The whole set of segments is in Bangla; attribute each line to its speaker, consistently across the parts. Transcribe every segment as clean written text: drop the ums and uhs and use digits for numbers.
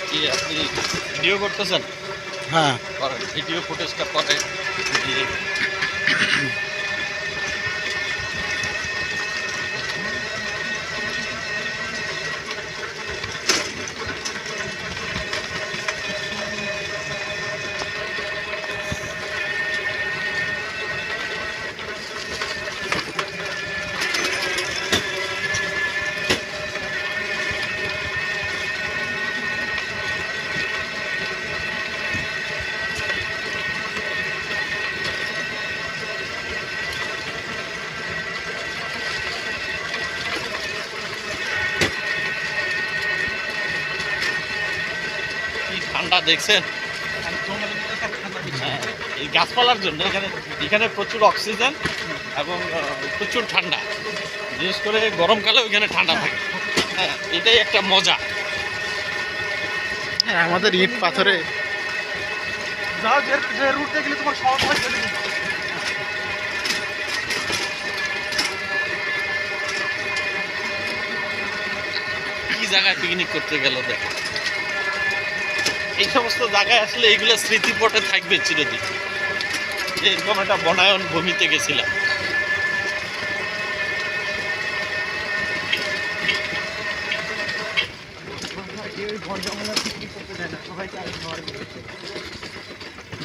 Speaker 1: কি আপনি ভিডিও করতেছেন?
Speaker 2: হ্যাঁ,
Speaker 1: করেন, ভিডিও ফুটেজটা পরে দিয়ে কি ঠান্ডা দেখছেন? হ্যাঁ, এই গাছপালার জন্য এখানে এখানে প্রচুর অক্সিজেন এবং প্রচুর ঠান্ডা। বিশেষ করে গরমকালেও এখানে ঠান্ডা থাকে। হ্যাঁ, এটাই একটা মজা।
Speaker 2: আমাদের ইট পাথরে
Speaker 3: যাও যে রুটে গেলে তোমার সহজ হয় সেটা
Speaker 1: কি জায়গায় পিকনিক করতে গেল দেখো। এই সমস্ত জায়গায় আসলে এইগুলো স্মৃতিপটে থাকবে চিরদিন, যে এরকম একটা বনায়ন ভূমিতে গেছিলাম।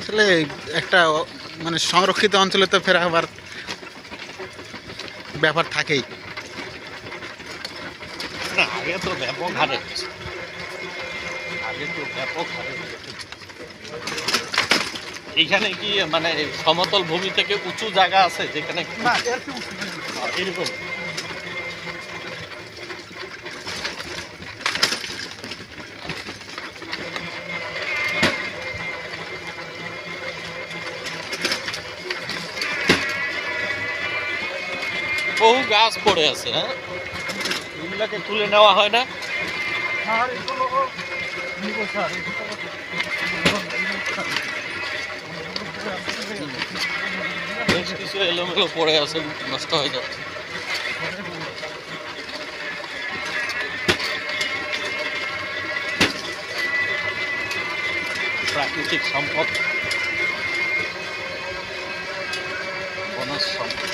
Speaker 2: আসলে একটা মানে সংরক্ষিত অঞ্চলে তো ফেরা আবার ব্যাপার থাকেই।
Speaker 1: না, আগে তো ব্যাপক হারে হচ্ছে। আগে তো ব্যাপক হারে হচ্ছে। এইখানে কি মানে সমতল ভূমি থেকে উঁচু জায়গা আছে যেখানে
Speaker 3: না এরকম
Speaker 1: এরকম? বহু গাছ পড়ে আছে। হ্যাঁ, এগুলাকে তুলে নেওয়া হয় না?
Speaker 3: আর এগুলো নিব স্যার
Speaker 1: বেশ কিছু এলোমেলো পড়ে আছে, নষ্ট হয়ে যাচ্ছে। প্রাকৃতিক সম্পদ, বনজ সম্পদ।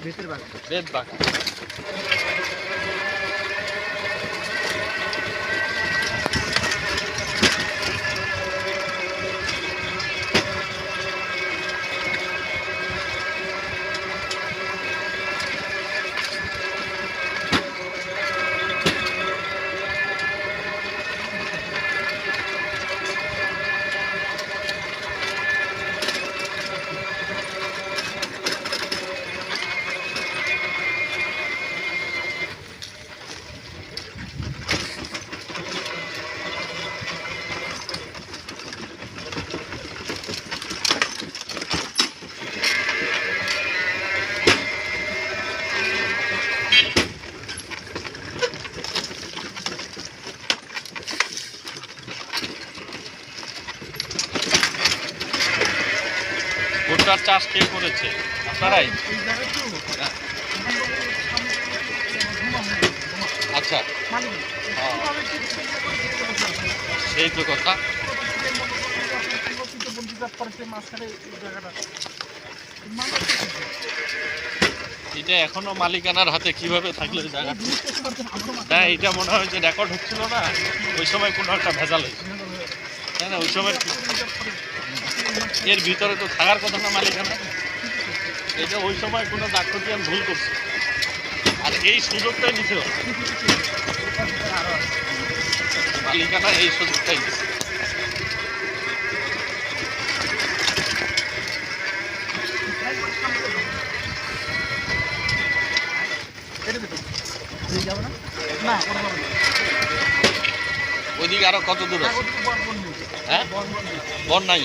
Speaker 3: ভিতরে বাগান
Speaker 1: বেদ বাগান। ভুট্টার চাষ কে করেছে? আপনারাই?
Speaker 3: এই জায়গায় তো
Speaker 1: হ্যাঁ। আচ্ছা, সেই তো কথা। এটা এখনো মালিকানার হাতে কিভাবে থাকলো এই জায়গাটা? না, এটা মনে হয় যে রেকর্ড হচ্ছিল না, ওই সময় কোনো একটা ভেজাল হয়েছে, তাই না? ওই সময় এর ভিতরে তো থাকার কথা না মালিকানা। এটা ওই সময় কোনো ডাক্তারিয়ান ভুল করছে, আর এই সুযোগটাই নিতে হবে। মালিকানা এই সুযোগটাই নিচ্ছে। ওইদিকে আরো কত দূর আছে? হ্যাঁ, বন নাই।